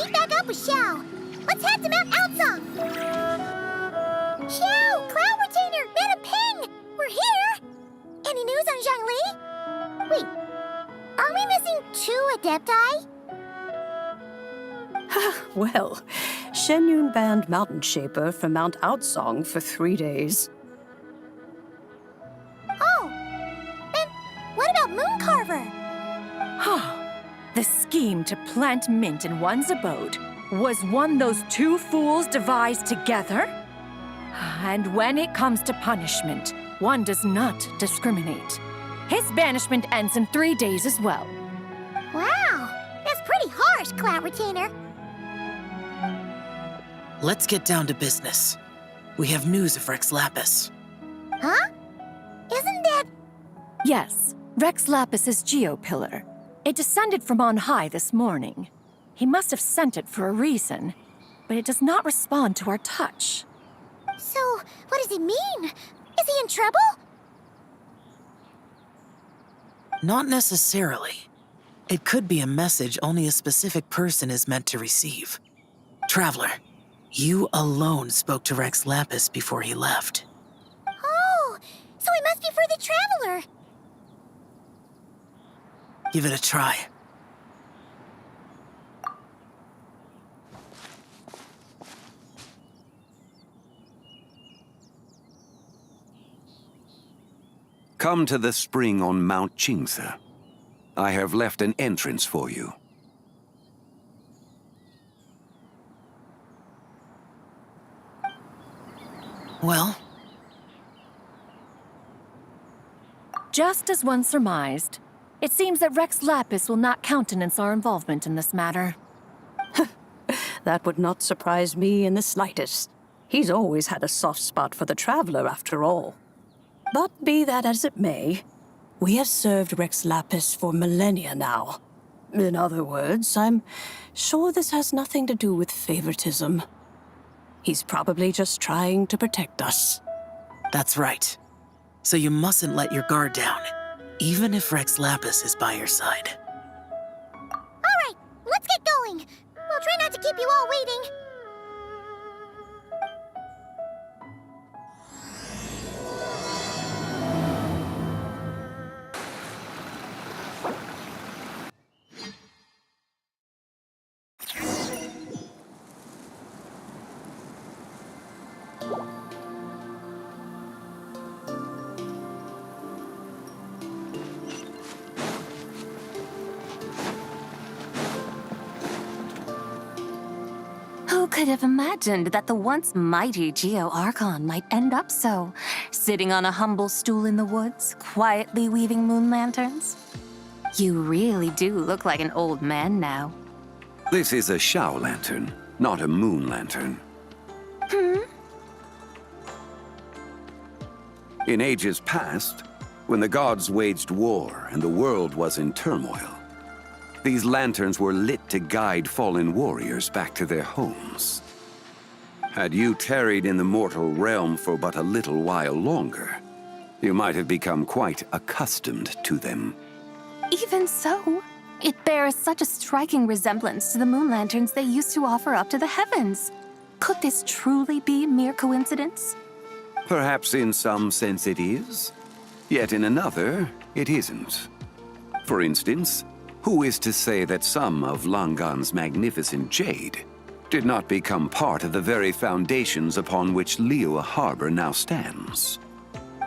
meet back up with Xiao. Let's head to Mount Outsong. Xiao, Cloud Retainer, Mana Ping! We're here! Any news on Zhongli? Wait, are we missing 2 Adepti? Well, Shenyun banned Mountain Shaper from Mount Outsong for 3 days. Oh, then what about Mooncarver? The scheme to plant mint in one's abode was one those 2 fools devised together? And when it comes to punishment, one does not discriminate. His banishment ends in 3 days as well. Wow, that's pretty harsh, Cloud Retainer. Let's get down to business. We have news of Rex Lapis. Huh? Isn't that... Yes, Rex Lapis's Geopillar. It descended from on high this morning. He must have sent it for a reason, but it does not respond to our touch. So, what does it mean? Is he in trouble? Not necessarily. It could be a message only a specific person is meant to receive. Traveler, you alone spoke to Rex Lapis before he left. Oh, so it must be for the Traveler. Give it a try. Come to the spring on Mount Qingze. I have left an entrance for you. Well, Just as one surmised, it seems that Rex Lapis will not countenance our involvement in this matter. That would not surprise me in the slightest. He's always had a soft spot for the Traveler, after all. But be that as it may, we have served Rex Lapis for millennia now. In other words, I'm sure this has nothing to do with favoritism. He's probably just trying to protect us. that's right. So you mustn't let your guard down, even if Rex Lapis is by your side. All right, let's get going. We'll try not to keep you all waiting. Who could have imagined that the once mighty Geo Archon might end up so, sitting on a humble stool in the woods, quietly weaving moon lanterns? You really do look like an old man now. This is a Xiao lantern, not a moon lantern. In ages past, when the gods waged war and the world was in turmoil, these lanterns were lit to guide fallen warriors back to their homes. Had you tarried in the mortal realm for but a little while longer, you might have become quite accustomed to them. Even so, it bears such a striking resemblance to the moon lanterns they used to offer up to the heavens. Could this truly be mere coincidence? Perhaps in some sense it is, yet in another, it isn't. For instance, who is to say that some of Langan's magnificent jade did not become part of the very foundations upon which Liyue Harbor now stands?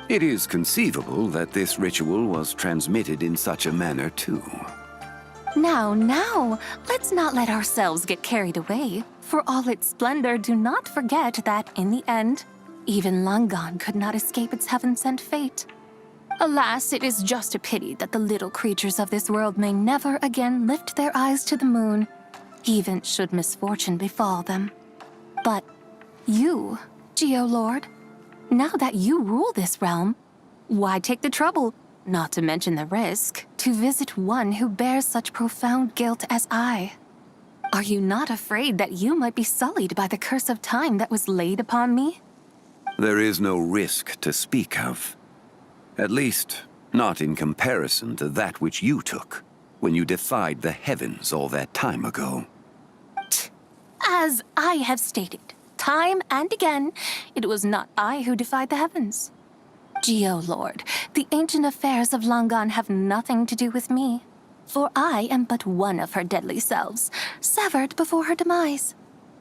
It is conceivable that this ritual was transmitted in such a manner too. Now, let's not let ourselves get carried away. For all its splendor, do not forget that, in the end, even Langan could not escape its heaven-sent fate. Alas, it is just a pity that the little creatures of this world may never again lift their eyes to the moon, even should misfortune befall them. But you, Geolord, now that you rule this realm, why take the trouble, not to mention the risk, to visit one who bears such profound guilt as I? Are you not afraid that you might be sullied by the curse of time that was laid upon me? There is no risk to speak of. At least, not in comparison to that which you took when you defied the heavens all that time ago. Tch, As I have stated, time and again, it was not I who defied the heavens. Geolord, the ancient affairs of Langan have nothing to do with me, for I am but one of her deadly selves, severed before her demise.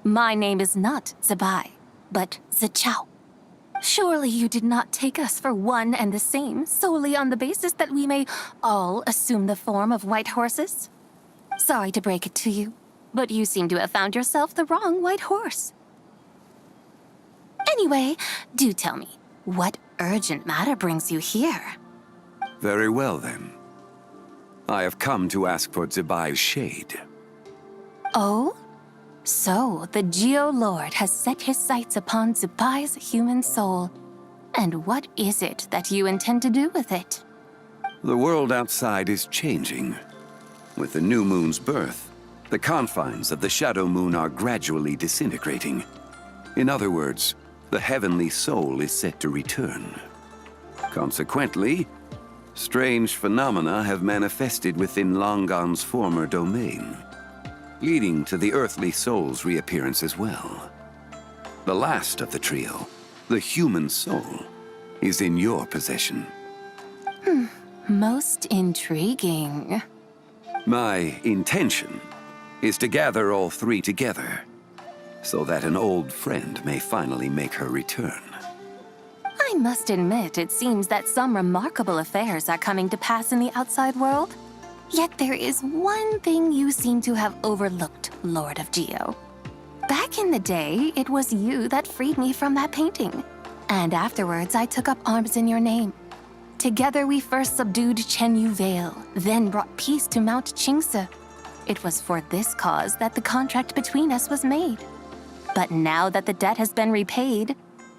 My name is not Zebai, but Zichao. Surely you did not take us for one and the same solely on the basis that we may all assume the form of white horses? Sorry to break it to you, but you seem to have found yourself the wrong white horse. Anyway, do tell me, what urgent matter brings you here? Very well, then. I have come to ask for Zebai's shade. Oh? So, the Geolord has set his sights upon Zebai's human soul. And what is it that you intend to do with it? The world outside is changing. With the new moon's birth, the confines of the Shadow Moon are gradually disintegrating. In other words, the heavenly soul is set to return. Consequently, strange phenomena have manifested within Langan's former domain, leading to the earthly soul's reappearance as well. The last of the trio, the human soul, is in your possession. Most intriguing. My intention is to gather all three together, so that an old friend may finally make her return. I must admit, it seems that some remarkable affairs are coming to pass in the outside world. Yet there is one thing you seem to have overlooked, Lord of Geo. Back in the day, it was you that freed me from that painting. And afterwards, I took up arms in your name. Together we first subdued Chenyu Vale, then brought peace to Mount Qingse. It was for this cause that the contract between us was made. But now that the debt has been repaid,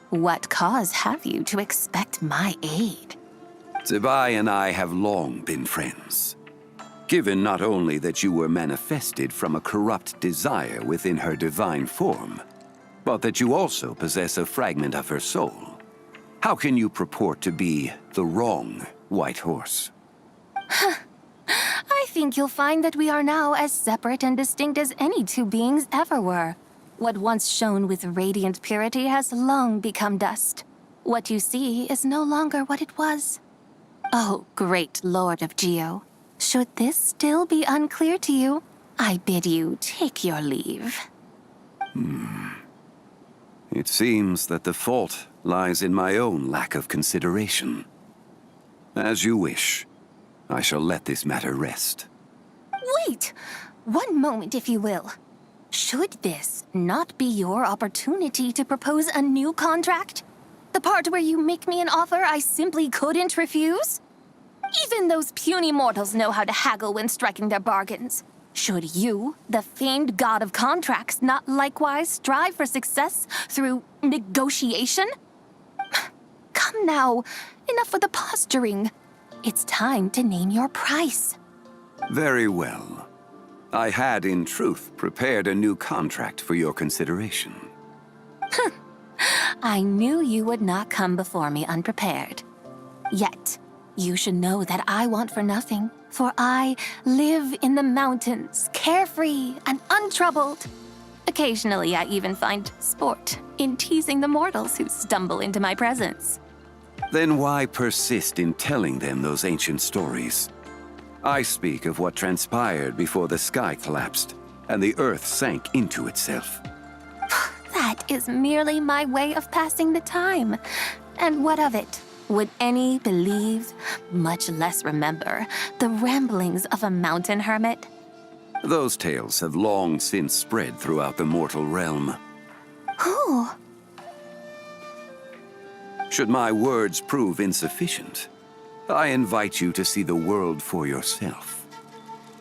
what cause have you to expect my aid? Zebai and I have long been friends. Given not only that you were manifested from a corrupt desire within her divine form, but that you also possess a fragment of her soul, how can you purport to be the wrong white horse? I think you'll find that we are now as separate and distinct as any two beings ever were. What once shone with radiant purity has long become dust. What you see is no longer what it was. Oh, great Lord of Geo. Should this still be unclear to you, I bid you take your leave. It seems that the fault lies in my own lack of consideration. As you wish. I shall let this matter rest. Wait! One moment, if you will. Should this not be your opportunity to propose a new contract? The part where you make me an offer I simply couldn't refuse? Even those puny mortals know how to haggle when striking their bargains. Should you, the famed god of contracts, not likewise strive for success through negotiation? Come now, enough with the posturing. It's time to name your price. Very well. I had, in truth, prepared a new contract for your consideration. I knew you would not come before me unprepared. Yet, you should know that I want for nothing, for I live in the mountains, carefree and untroubled. Occasionally, I even find sport in teasing the mortals who stumble into my presence. Then why persist in telling them those ancient stories? I speak of what transpired before the sky collapsed and the earth sank into itself. That is merely my way of passing the time. And what of it? Would any believe, much less remember, the ramblings of a mountain hermit? Those tales have long since spread throughout the mortal realm. Who? Should my words prove insufficient, I invite you to see the world for yourself.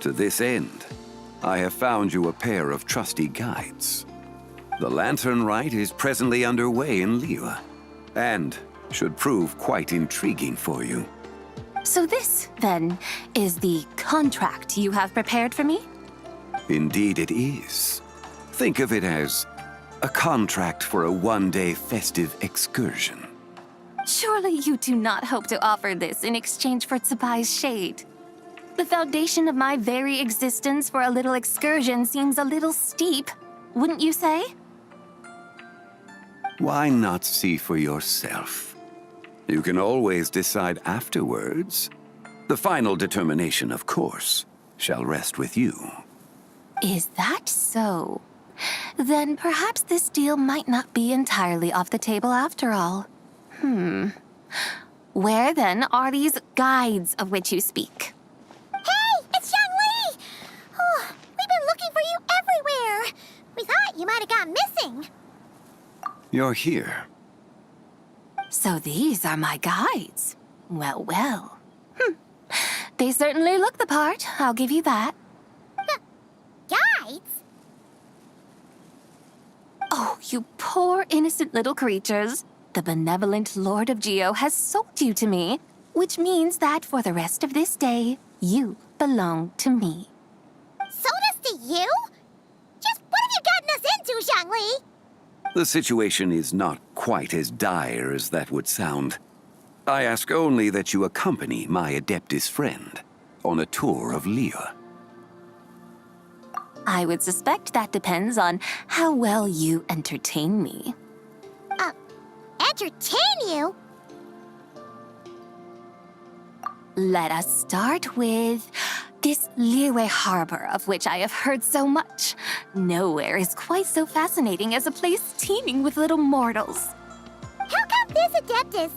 To this end, I have found you a pair of trusty guides. The Lantern Rite is presently underway in Liyue, and should prove quite intriguing for you. So this, then, is the contract you have prepared for me? Indeed it is. Think of it as a contract for a one-day festive excursion. Surely you do not hope to offer this in exchange for Tsubai's shade. The foundation of my very existence for a little excursion seems a little steep. wouldn't you say? Why not see for yourself? You can always decide afterwards. The final determination, of course, shall rest with you. Is that so? Then perhaps this deal might not be entirely off the table after all. Where then are these guides of which you speak? Hey, it's Zhongli! Oh, we've been looking for you everywhere. We thought you might have gone missing. You're here. So these are my guides. Well, well. They certainly look the part, I'll give you that. Guides? Oh, you poor innocent little creatures. The benevolent Lord of Geo has sold you to me, which means that for the rest of this day, you belong to me. Sold us to you? Just what have you gotten us into, Zhongli? The situation is not quite as dire as that would sound. I ask only that you accompany my Adeptus friend on a tour of Liyue. I would suspect that depends on how well you entertain me. Entertain you? Let us start with this Liyue harbor of which I have heard so much. Nowhere is quite so fascinating as a place teeming with little mortals. How come this Adeptus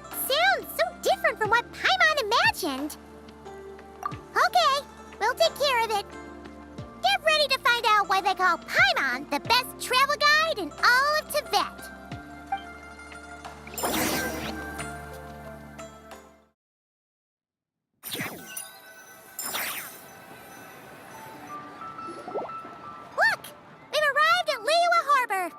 sounds so different from what Paimon imagined? Okay, we'll take care of it. Get ready to find out why they call Paimon the best travel guide in all of Tibet. Look! We've arrived at Liyue Harbor.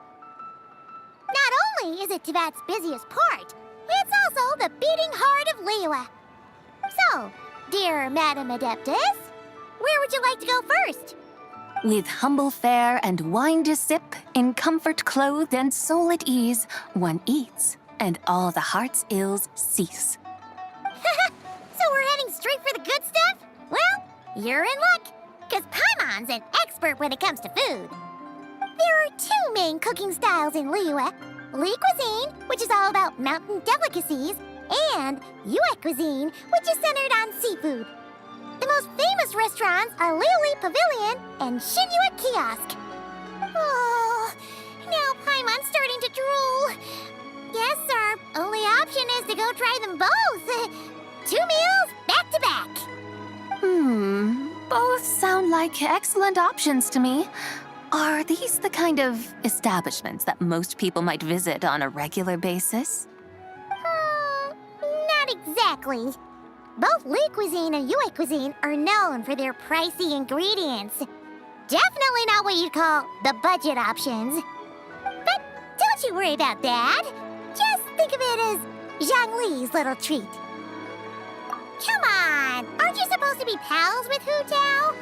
Not only is it Tibet's busiest port, it's also the beating heart of Liyue. So, dear Madam Adeptus, where would you like to go first? With humble fare and wine to sip, in comfort clothed and soul at ease, one eats, and all the heart's ills cease. So we're heading straight for the good stuff? Well, you're in luck, because Paimon's an expert when it comes to food. There are two main cooking styles in Liyue. Li cuisine, which is all about mountain delicacies, and Yue cuisine, which is centered on seafood. The most famous restaurants are Liuli Pavilion and Shinyue Kiosk. Oh, now Paimon's starting to drool. Guess our only option is to go try them both. 2 meals back to back. Both sound like excellent options to me. Are these the kind of establishments that most people might visit on a regular basis? Not exactly. Both Li cuisine and Yue cuisine are known for their pricey ingredients. Definitely not what you'd call the budget options. But don't you worry about that. Just think of it as Zhongli's little treat. Come on, aren't you supposed to be pals with Hu Tao?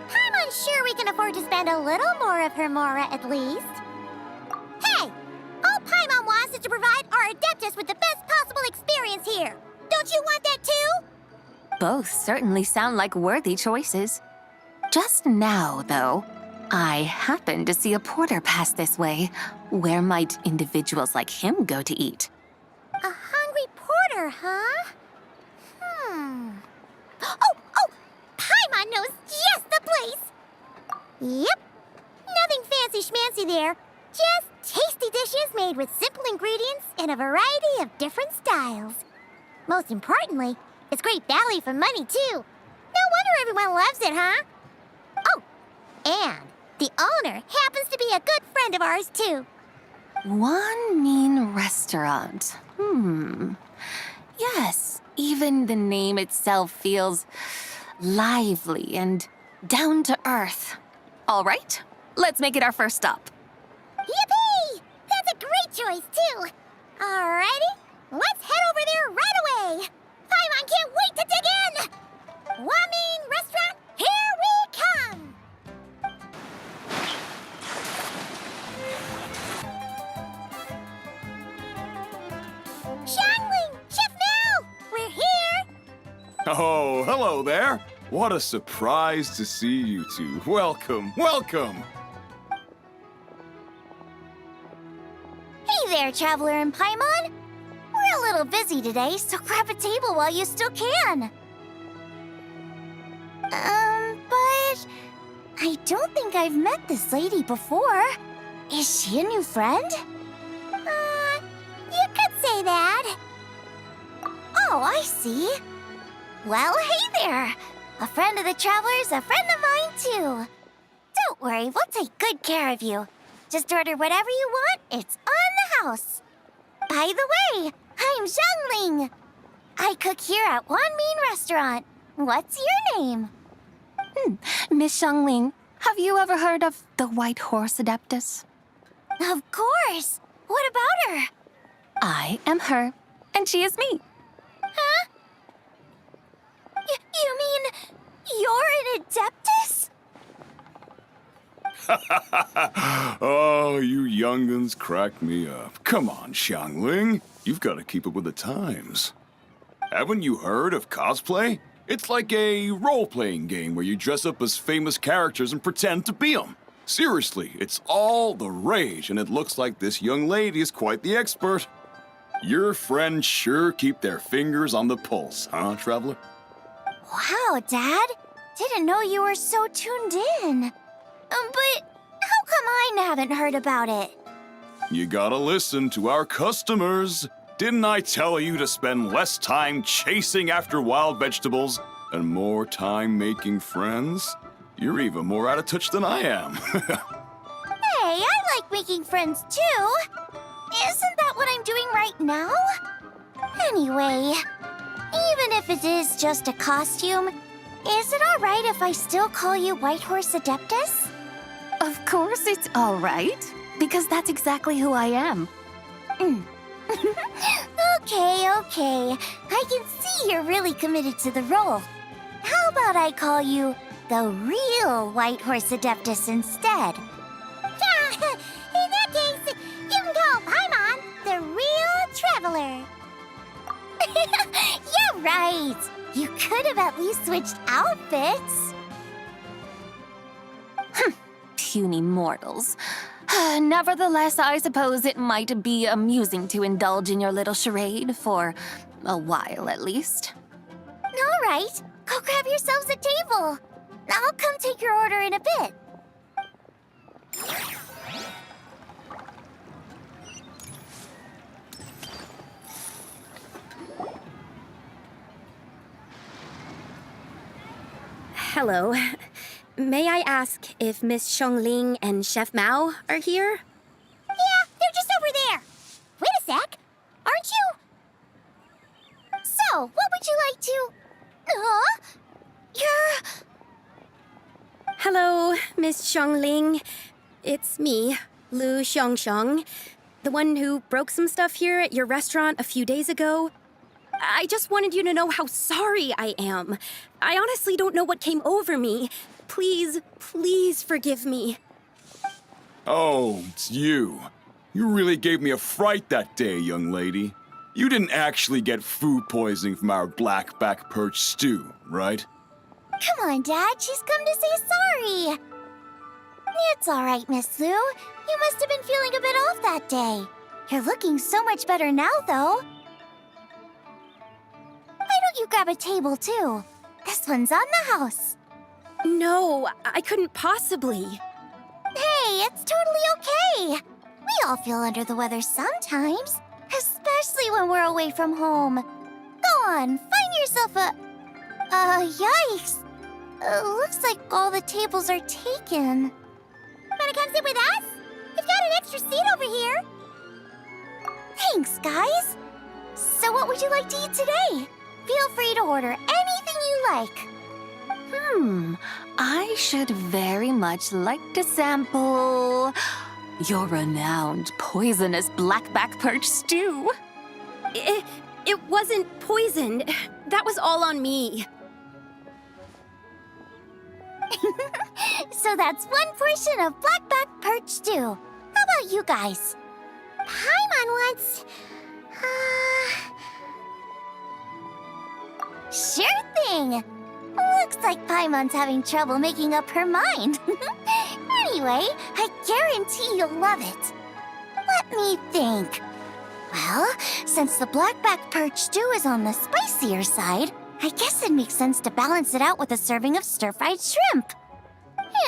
I'm unsure we can afford to spend a little more of her mora at least. Hey, all Paimon wants is to provide our Adeptus with the best possible experience here. Don't you want that too? Both certainly sound like worthy choices. Just now, though, I happened to see a porter pass this way. Where might individuals like him go to eat? A hungry porter, huh? Oh! Paimon knows just the place! Yep. Nothing fancy schmancy there. Just tasty dishes made with simple ingredients in a variety of different styles. Most importantly, it's great value for money, too. No wonder everyone loves it, huh? Oh, and the owner happens to be a good friend of ours, too. One mean restaurant. Yes, even the name itself feels lively and down to earth. All right, let's make it our first stop. Yippee! That's a great choice, too. Alrighty, let's head over there right away. Paimon can't wait to dig in. Wamin Restaurant, here we come. Xiangling, Chef Mel, we're here. Oh, hello there. What a surprise to see you two. Welcome, welcome. there, Traveler and Paimon. We're a little busy today, so grab a table while you still can. But I don't think I've met this lady before. Is she a new friend? You could say that. Oh, I see. Well, hey there. A friend of the Traveler's a friend of mine, too. Don't worry, we'll take good care of you. Just order whatever you want, it's on the house. By the way, I'm Zhongling. I cook here at Wanmin Restaurant. What's your name? Miss Xiangling, have you ever heard of the White Horse Adeptus? Of course. What about her? I am her, and she is me. Huh? You mean you're an Adeptus? Oh, you young'uns crack me up. Come on, Xiangling. You've got to keep up with the times. Haven't you heard of cosplay? It's like a role-playing game where you dress up as famous characters and pretend to be them. Seriously, it's all the rage, and it looks like this young lady is quite the expert. Your friends sure keep their fingers on the pulse, huh, Traveler? Wow, Dad. Didn't know you were so tuned in. But how come I haven't heard about it? You gotta listen to our customers. Didn't I tell you to spend less time chasing after wild vegetables and more time making friends? You're even more out of touch than I am. Hey, I like making friends too. Isn't that what I'm doing right now? Anyway, even if it is just a costume, is it all right if I still call you White Horse Adeptus? Of course it's all right, because that's exactly who I am. Okay. I can see you're really committed to the role. How about I call you the real White Horse Adeptus instead? In that case, you can call Paimon the real Traveler. Yeah, right. You could have at least switched outfits. Puny mortals. Nevertheless, I suppose it might be amusing to indulge in your little charade for a while at least. All right, go grab yourselves a table. I'll come take your order in a bit. Hello. May I ask if Miss Xiangling and Chef Mao are here? Yeah, they're just over there. Wait a sec. Aren't you? So, what would you like to... You're... Hello, Miss Xiangling. It's me, Lu Xiangxiang, the one who broke some stuff here at your restaurant a few days ago. I just wanted you to know how sorry I am. I honestly don't know what came over me. Please forgive me. Oh, it's you. You really gave me a fright that day, young lady. You didn't actually get food poisoning from our black-back perch stew, right? Come on, Dad. She's come to say sorry. It's all right, Miss Lu. You must have been feeling a bit off that day. You're looking so much better now, though. Why don't you grab a table, too? This one's on the house. No, I couldn't possibly. Hey, it's totally okay. We all feel under the weather sometimes, especially when we're away from home. Go on, find yourself a... yikes. Looks like all the tables are taken. Wanna come sit with us? We've got an extra seat over here. Thanks, guys. So what would you like to eat today? Feel free to order anything you like. I should very much like to sample your renowned poisonous blackback perch stew. It wasn't poisoned. That was all on me. So that's one portion of blackback perch stew. How about you guys? Paimon wants... Sure thing! Looks like Paimon's having trouble making up her mind. Anyway, I guarantee you'll love it. Let me think. Well, since the blackback perch stew is on the spicier side, I guess it makes sense to balance it out with a serving of stir-fried shrimp.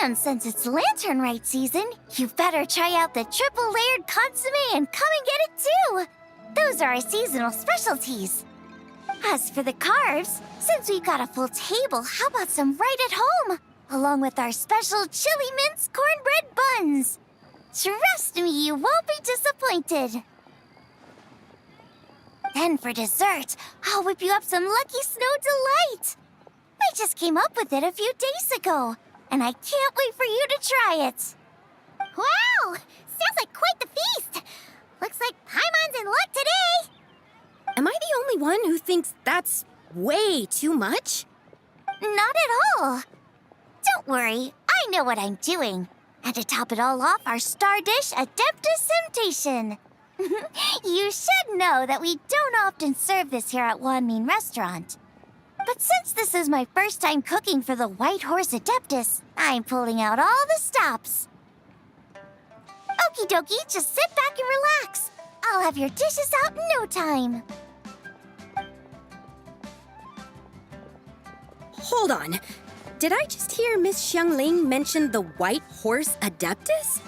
And since it's Lantern Rite season, you better try out the triple-layered consommé and come and get it too! Those are our seasonal specialties. As for the carbs, since we've got a full table, how about some right at home? Along with our special chili mince cornbread buns. Trust me, you won't be disappointed. Then for dessert, I'll whip you up some Lucky Snow Delight. I just came up with it a few days ago, and I can't wait for you to try it. Wow! Sounds like quite the feast. Looks like Paimon's in luck today. Am I the only one who thinks that's way too much? Not at all. Don't worry, I know what I'm doing. And to top it all off, our star dish, Adeptus Temptation. You should know that we don't often serve this here at Wanmin Restaurant. But since this is my first time cooking for the White Horse Adeptus, I'm pulling out all the stops. Okie dokie, just sit back and relax. I'll have your dishes out in no time. Hold on. Did I just hear Miss Xiangling mention the White Horse Adeptus?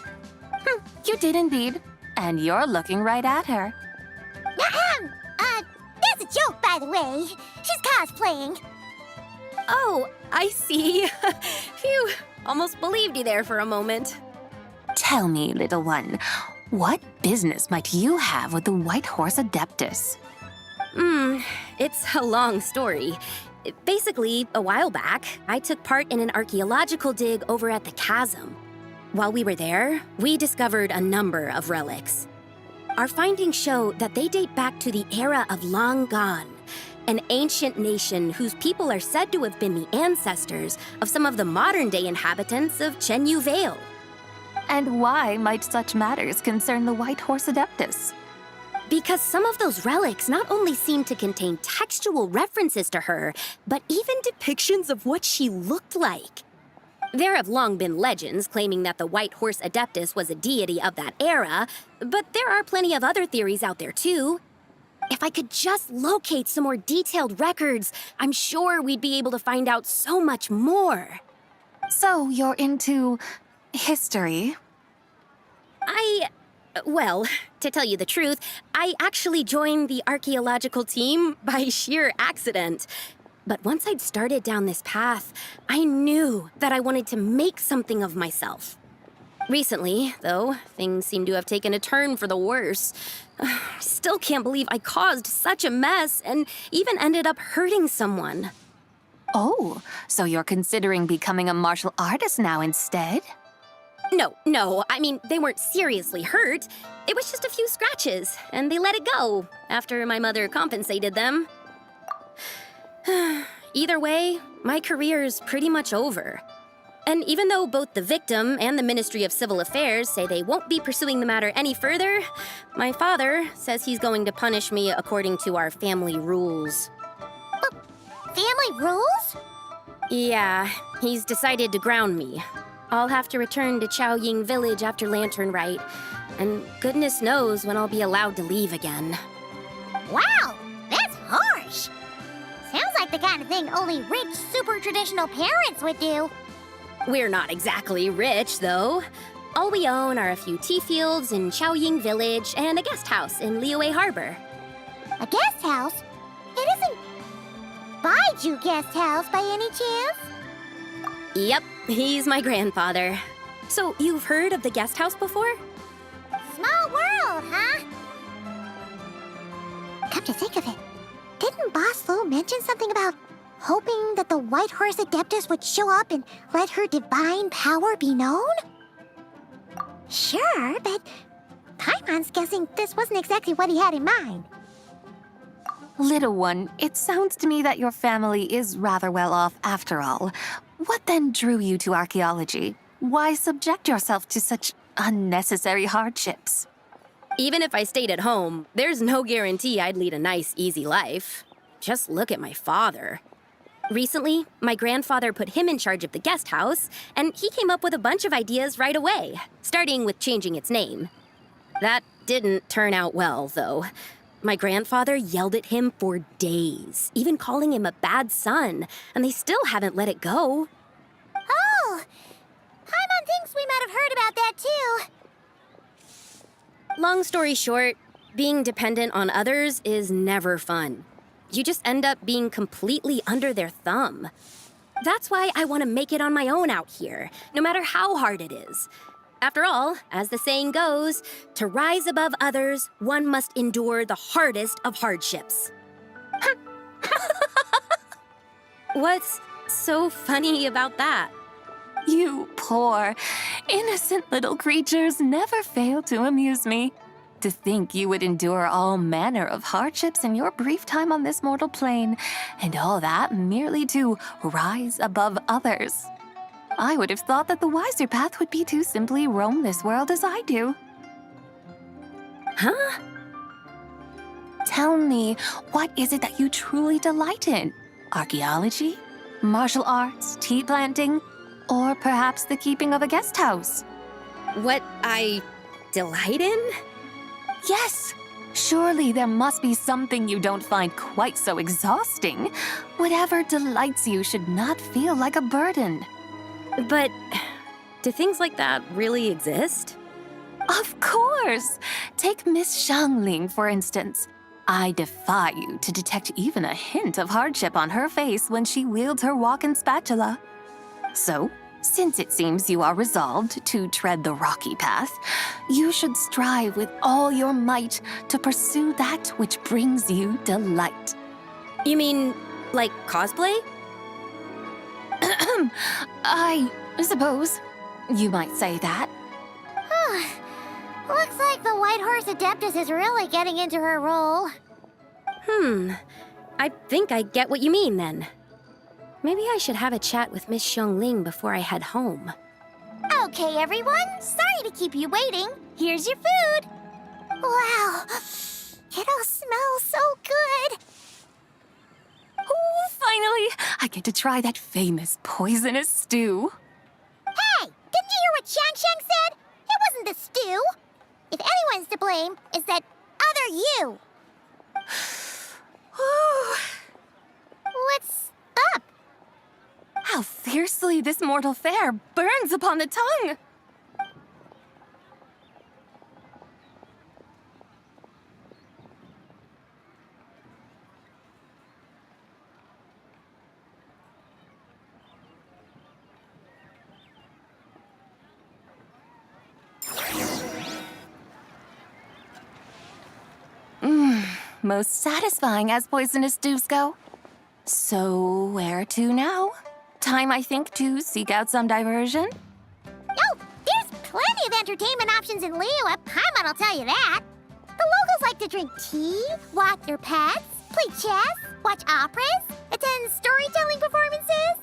You did indeed. And you're looking right at her. Ahem! That's a joke, by the way. She's cosplaying. Oh, I see. Phew, almost believed you there for a moment. Tell me, little one, what business might you have with the White Horse Adeptus? It's a long story. Basically, a while back, I took part in an archaeological dig over at the chasm. While we were there, we discovered a number of relics. Our findings show that they date back to the era of Long Gone, an ancient nation whose people are said to have been the ancestors of some of the modern-day inhabitants of Chenyu Vale. And why might such matters concern the White Horse Adeptus? Because some of those relics not only seem to contain textual references to her, but even depictions of what she looked like. There have long been legends claiming that the White Horse Adeptus was a deity of that era, but there are plenty of other theories out there too. If I could just locate some more detailed records, I'm sure we'd be able to find out so much more. So you're into history? Well, to tell you the truth, I actually joined the archaeological team by sheer accident. But once I'd started down this path, I knew that I wanted to make something of myself. Recently, though, things seem to have taken a turn for the worse. I still can't believe I caused such a mess and even ended up hurting someone. Oh, so you're considering becoming a martial artist now instead? No, I mean, they weren't seriously hurt. It was just a few scratches, and they let it go after my mother compensated them. Either way, my career's pretty much over. And even though both the victim and the Ministry of Civil Affairs say they won't be pursuing the matter any further, my father says he's going to punish me according to our family rules. Family rules? Yeah, he's decided to ground me. I'll have to return to Chaoying Village after Lantern Rite, and goodness knows when I'll be allowed to leave again. Wow, that's harsh. Sounds like the kind of thing only rich, super traditional parents would do. We're not exactly rich, though. All we own are a few tea fields in Chaoying Village and a guest house in Liyue Harbor. A guest house? It isn't Baiju Guest House by any chance? Yep, he's my grandfather. So, you've heard of the guest house before? Small world, huh? Come to think of it, didn't Boss Lu mention something about hoping that the White Horse Adeptus would show up and let her divine power be known? Sure, but Paimon's guessing this wasn't exactly what he had in mind. Little one, it sounds to me that your family is rather well off after all. What then drew you to archaeology? Why subject yourself to such unnecessary hardships? Even if I stayed at home, there's no guarantee I'd lead a nice, easy life. Just look at my father. Recently, my grandfather put him in charge of the guest house, and he came up with a bunch of ideas right away, starting with changing its name. That didn't turn out well, though. My grandfather yelled at him for days, even calling him a bad son, and they still haven't let it go. Oh! Paimon thinks we might have heard about that too. Long story short, being dependent on others is never fun. You just end up being completely under their thumb. That's why I want to make it on my own out here, no matter how hard it is. After all, as the saying goes, to rise above others, one must endure the hardest of hardships. What's so funny about that? You poor, innocent little creatures never fail to amuse me. To think you would endure all manner of hardships in your brief time on this mortal plane, and all that merely to rise above others. I would have thought that the wiser path would be to simply roam this world as I do. Huh? Tell me, what is it that you truly delight in? Archaeology? Martial arts? Tea planting? Or perhaps the keeping of a guest house? What I delight in? Yes! Surely there must be something you don't find quite so exhausting. Whatever delights you should not feel like a burden. But do things like that really exist? Of course! Take Miss Xiangling, for instance. I defy you to detect even a hint of hardship on her face when she wields her walking spatula. So, since it seems you are resolved to tread the rocky path, you should strive with all your might to pursue that which brings you delight. You mean, like cosplay? I suppose you might say that. Looks like the White Horse Adeptus is really getting into her role. I think I get what you mean then. Maybe I should have a chat with Miss Xiangling before I head home. Okay, everyone. Sorry to keep you waiting. Here's your food. Wow. It all smells so good. Oh, finally! I get to try that famous poisonous stew. Hey, didn't you hear what Shang said? It wasn't the stew. If anyone's to blame, it's that other you. What's up? How fiercely this mortal fare burns upon the tongue! Most satisfying as poisonous stews go. So, where to now? Time, I think, to seek out some diversion? Oh, there's plenty of entertainment options in Liyue. Paimon will tell you that. The locals like to drink tea, walk their pets, play chess, watch operas, attend storytelling performances.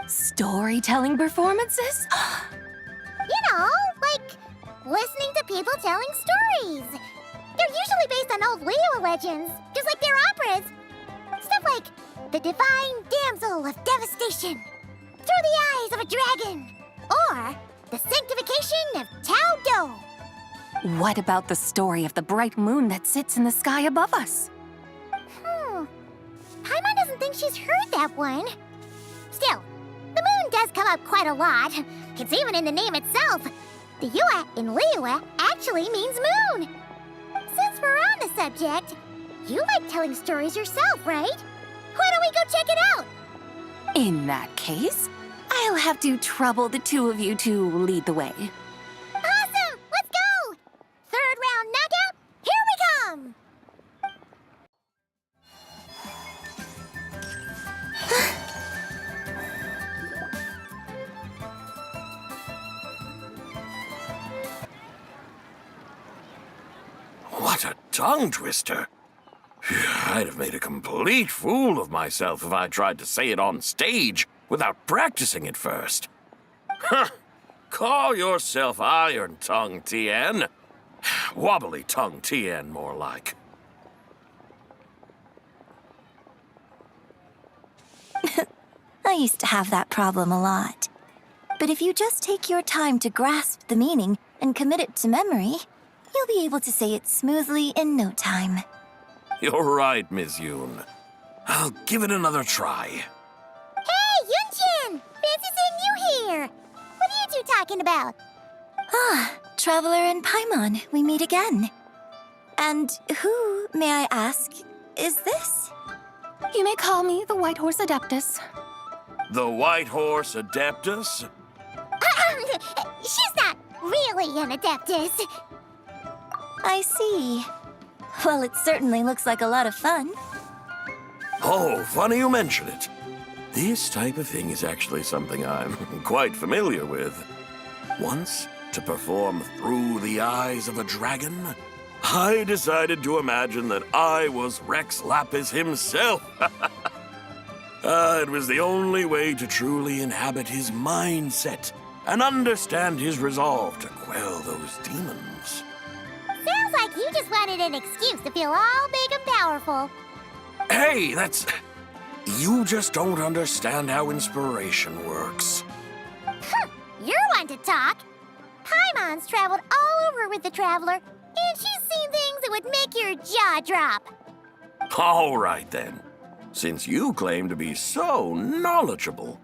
Storytelling performances? You know, like listening to people telling stories. They're usually based on old Liyue legends, just like their operas. Stuff like The Divine Damsel of Devastation, Through the Eyes of a Dragon, or The Sanctification of Tao Do. What about the story of the bright moon that sits in the sky above us? Paimon doesn't think she's heard that one. Still, the moon does come up quite a lot. It's even in the name itself. The Yue in Liyue actually means moon. Since we're on the subject, you like telling stories yourself, right? Why don't we go check it out? In that case, I'll have to trouble the two of you to lead the way. Awesome! Let's go! Third round knockout, here we come! What a tongue twister! I'd have made a complete fool of myself if I tried to say it on stage without practicing it first. Huh! Call yourself Iron Tongue, Tien. Wobbly Tongue, Tien, more like. I used to have that problem a lot. But if you just take your time to grasp the meaning and commit it to memory, You'll be able to say it smoothly in no time. You're right, Miss Yoon. I'll give it another try. Hey, Yunchin! Fancy seeing you here! What are you two talking about? Ah, Traveler and Paimon, we meet again. And who, may I ask, is this? You may call me the White Horse Adeptus. The White Horse Adeptus? She's not really an Adeptus. I see. Well, it certainly looks like a lot of fun. Oh, funny you mention it. This type of thing is actually something I'm quite familiar with. Once, to perform Through the Eyes of a Dragon, I decided to imagine that I was Rex Lapis himself. It was the only way to truly inhabit his mindset and understand his resolve to quell those demons. Sounds like you just wanted an excuse to feel all big and powerful. Hey, that's... You just don't understand how inspiration works. You're one to talk. Paimon's traveled all over with the Traveler, and she's seen things that would make your jaw drop. All right, then. Since you claim to be so knowledgeable,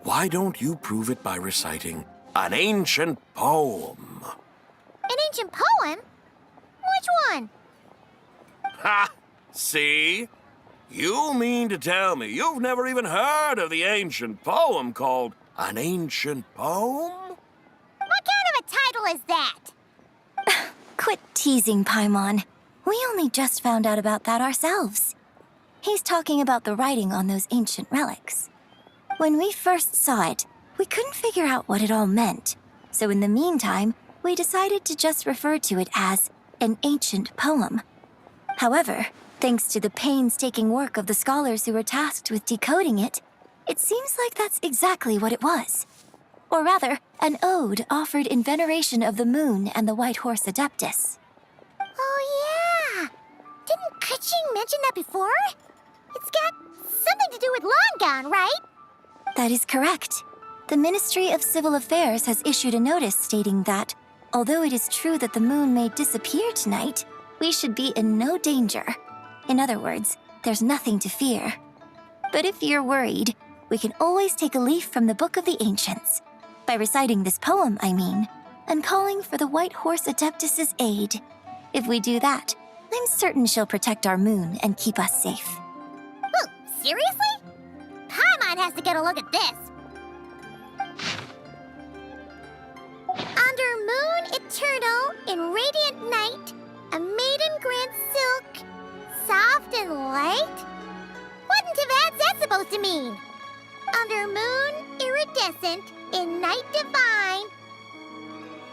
why don't you prove it by reciting an ancient poem? An ancient poem? Which one? Ha! See? You mean to tell me you've never even heard of the ancient poem called An Ancient Poem? What kind of a title is that? Quit teasing, Paimon. We only just found out about that ourselves. He's talking about the writing on those ancient relics. When we first saw it, we couldn't figure out what it all meant. So in the meantime, we decided to just refer to it as an ancient poem. However, thanks to the painstaking work of the scholars who were tasked with decoding it, it seems like that's exactly what it was. Or rather, an ode offered in veneration of the moon and the White Horse Adeptus. Oh, yeah! Didn't Kuching mention that before? It's got something to do with Longon, right? That is correct. The Ministry of Civil Affairs has issued a notice stating that, although it is true that the moon may disappear tonight, we should be in no danger. In other words, there's nothing to fear. But if you're worried, we can always take a leaf from the Book of the Ancients. By reciting this poem, I mean, and calling for the White Horse Adeptus's aid. If we do that, I'm certain she'll protect our moon and keep us safe. Oh, seriously? Paimon has to get a look at this. Under moon eternal, in radiant night, a maiden grants silk, soft and light? What in Tibet's that supposed to mean? Under moon iridescent, in night divine,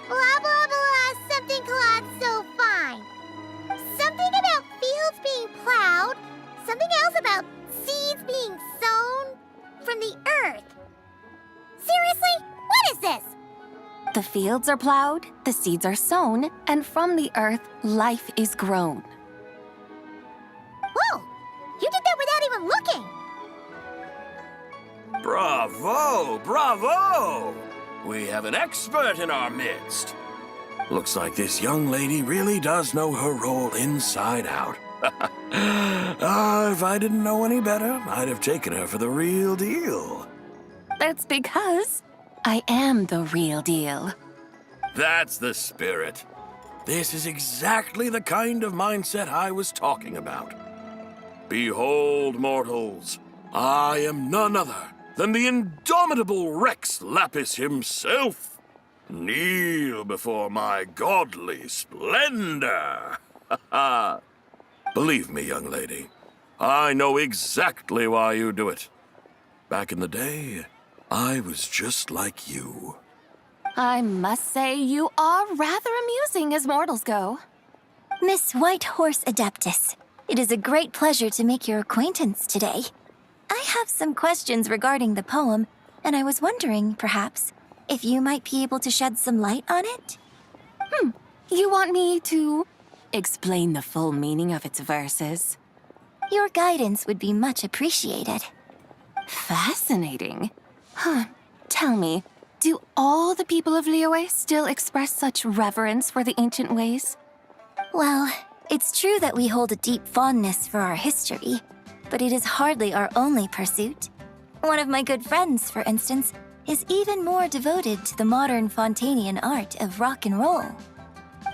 blah blah blah, something cloth so fine. Something about fields being plowed, something else about seeds being sown from the earth. Seriously? What is this? The fields are plowed, the seeds are sown, and from the earth, life is grown. Whoa! You did that without even looking! Bravo! Bravo! We have an expert in our midst. Looks like this young lady really does know her role inside out. If I didn't know any better, I'd have taken her for the real deal. That's because I am the real deal. That's the spirit. This is exactly the kind of mindset I was talking about. Behold, mortals, I am none other than the indomitable Rex Lapis himself. Kneel before my godly splendor. Believe me, young lady, I know exactly why you do it. Back in the day, I was just like you. I must say you are rather amusing as mortals go. Miss White Horse Adeptus, it is a great pleasure to make your acquaintance today. I have some questions regarding the poem, and I was wondering, perhaps, if you might be able to shed some light on it? You want me to explain the full meaning of its verses? Your guidance would be much appreciated. Fascinating. Tell me, do all the people of Liyue still express such reverence for the ancient ways? Well, it's true that we hold a deep fondness for our history, but it is hardly our only pursuit. One of my good friends, for instance, is even more devoted to the modern Fontanian art of rock and roll.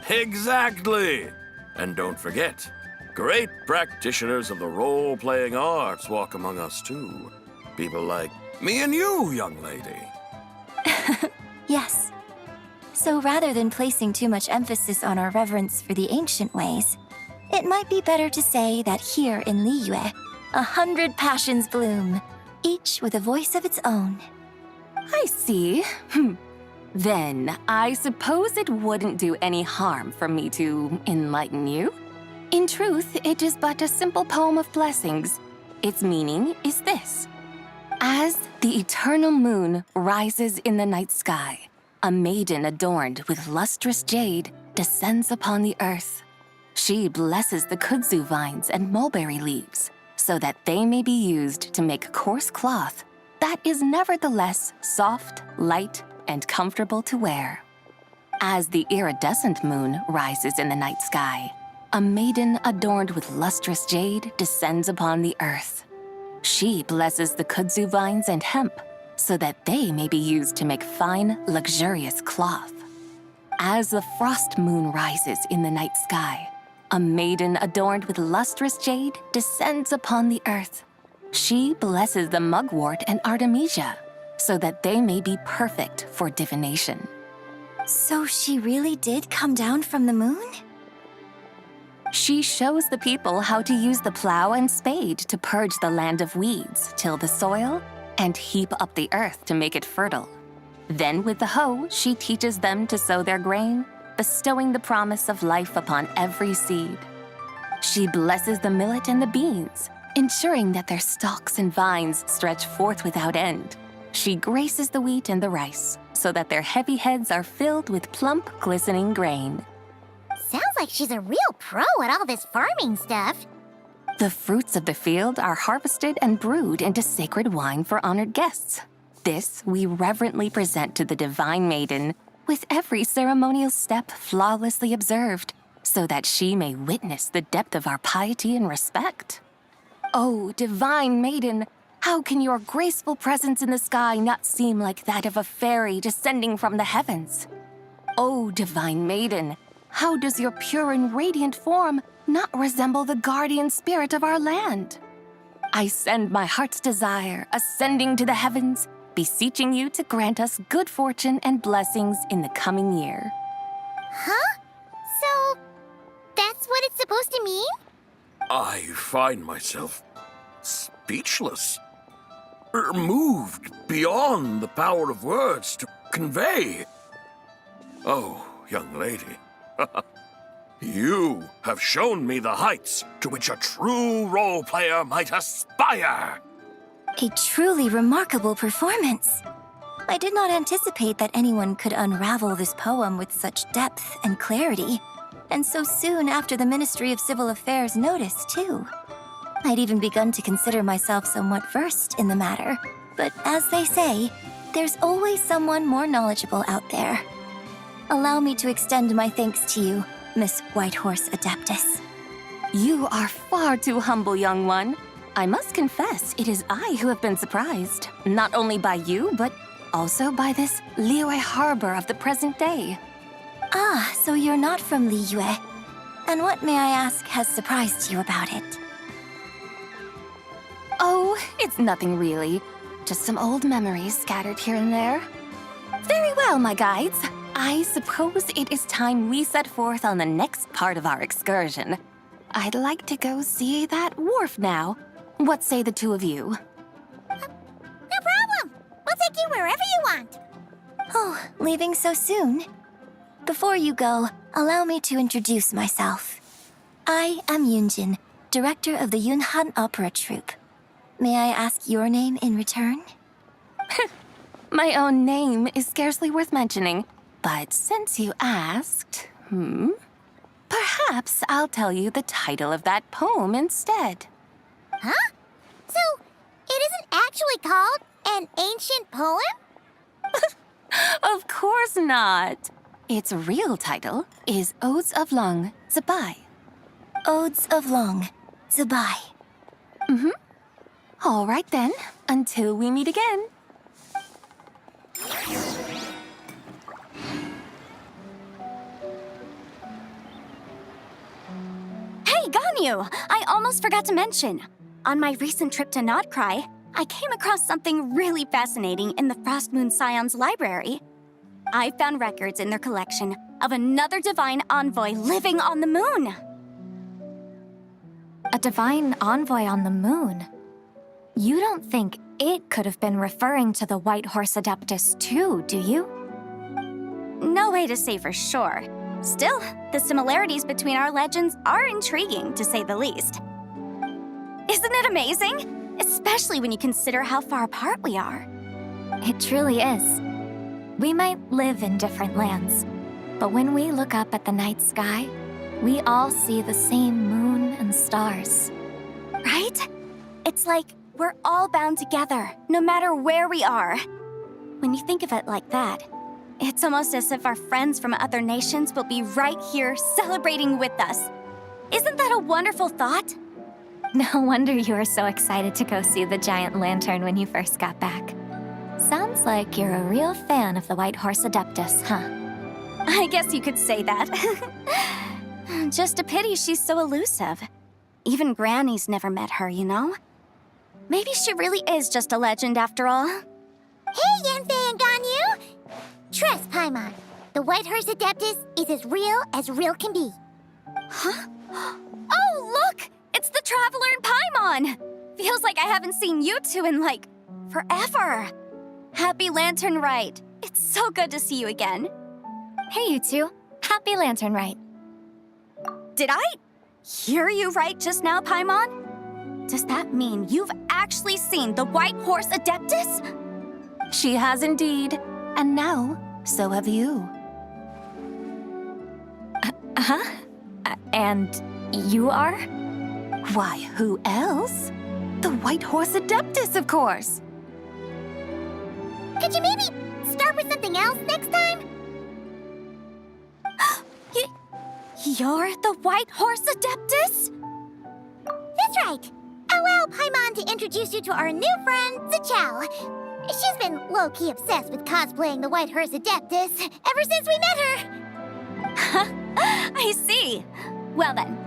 Exactly! And don't forget, great practitioners of the role-playing arts walk among us too. People like me and you, young lady. Yes. So rather than placing too much emphasis on our reverence for the ancient ways, it might be better to say that here in Liyue, 100 passions bloom, each with a voice of its own. I see. Then, I suppose it wouldn't do any harm for me to enlighten you. In truth, it is but a simple poem of blessings. Its meaning is this. As the eternal moon rises in the night sky, a maiden adorned with lustrous jade descends upon the earth. She blesses the kudzu vines and mulberry leaves so that they may be used to make coarse cloth that is nevertheless soft, light, and comfortable to wear. As the iridescent moon rises in the night sky, a maiden adorned with lustrous jade descends upon the earth. She blesses the kudzu vines and hemp so that they may be used to make fine, luxurious cloth. As the frost moon rises in the night sky, a maiden adorned with lustrous jade descends upon the earth. She blesses the mugwort and artemisia so that they may be perfect for divination. So she really did come down from the moon? She shows the people how to use the plow and spade to purge the land of weeds, till the soil, and heap up the earth to make it fertile. Then with the hoe, she teaches them to sow their grain, bestowing the promise of life upon every seed. She blesses the millet and the beans, ensuring that their stalks and vines stretch forth without end. She graces the wheat and the rice, so that their heavy heads are filled with plump, glistening grain. Sounds like she's a real pro at all this farming stuff. The fruits of the field are harvested and brewed into sacred wine for honored guests. This we reverently present to the divine maiden, with every ceremonial step flawlessly observed, so that she may witness the depth of our piety and respect. Oh, divine maiden, how can your graceful presence in the sky not seem like that of a fairy descending from the heavens? Oh, divine maiden, how does your pure and radiant form not resemble the guardian spirit of our land? I send my heart's desire, ascending to the heavens, beseeching you to grant us good fortune and blessings in the coming year. Huh? So, that's what it's supposed to mean? I find myself speechless, moved beyond the power of words to convey. Oh, young lady, you have shown me the heights to which a true role player might aspire. A truly remarkable performance. I did not anticipate that anyone could unravel this poem with such depth and clarity, and so soon after the Ministry of Civil Affairs noticed, too. I'd even begun to consider myself somewhat versed in the matter, but as they say, there's always someone more knowledgeable out there. Allow me to extend my thanks to you, Miss Whitehorse Adeptus. You are far too humble, young one. I must confess, it is I who have been surprised, not only by you, but also by this Liyue harbor of the present day. Ah, so you're not from Liyue. And what, may I ask, has surprised you about it? Oh, it's nothing really. Just some old memories scattered here and there. Very well, my guides. I suppose it is time we set forth on the next part of our excursion. I'd like to go see that wharf now. What say the two of you? No problem. We'll take you wherever you want. Oh, leaving so soon? Before you go, allow me to introduce myself. I am Yunjin, director of the Yunhan Opera Troupe. May I ask your name in return? My own name is scarcely worth mentioning, but since you asked, perhaps I'll tell you the title of that poem instead. Huh? So, it isn't actually called an ancient poem? Of course not. Its real title is Odes of Long Zabai. Odes of Long Zabai. All right then, until we meet again. Hey, Ganyu! I almost forgot to mention. On my recent trip to Notcry, I came across something really fascinating in the Frost Moon Scion's library. I found records in their collection of another divine envoy living on the moon. A divine envoy on the moon? You don't think it could have been referring to the White Horse Adeptus too, do you? No way to say for sure. Still, the similarities between our legends are intriguing, to say the least. Isn't it amazing? Especially when you consider how far apart we are. It truly is. We might live in different lands, but when we look up at the night sky, we all see the same moon and stars. Right? It's like we're all bound together, no matter where we are. When you think of it like that, it's almost as if our friends from other nations will be right here celebrating with us. Isn't that a wonderful thought? No wonder you were so excited to go see the giant lantern when you first got back. Sounds like you're a real fan of the White Horse Adeptus, huh? I guess you could say that. Just a pity she's so elusive. Even Granny's never met her, you know? Maybe she really is just a legend after all. Hey, Yanfei and Ganyu! Trust Paimon. The White Horse Adeptus is as real can be. Huh? Oh, look! It's the Traveler and Paimon! Feels like I haven't seen you two in, like, forever. Happy Lantern Rite. It's so good to see you again. Hey, you two. Happy Lantern Rite. Did I hear you right just now, Paimon? Does that mean you've actually seen the White Horse Adeptus? She has indeed. And now, so have you. And you are? Why, who else? The White Horse Adeptus, of course. Could you maybe start with something else next time? You're the White Horse Adeptus? That's right. Allow Paimon to introduce you to our new friend, Zichao. She's been low-key obsessed with cosplaying the White Horse Adeptus ever since we met her. I see. Well then,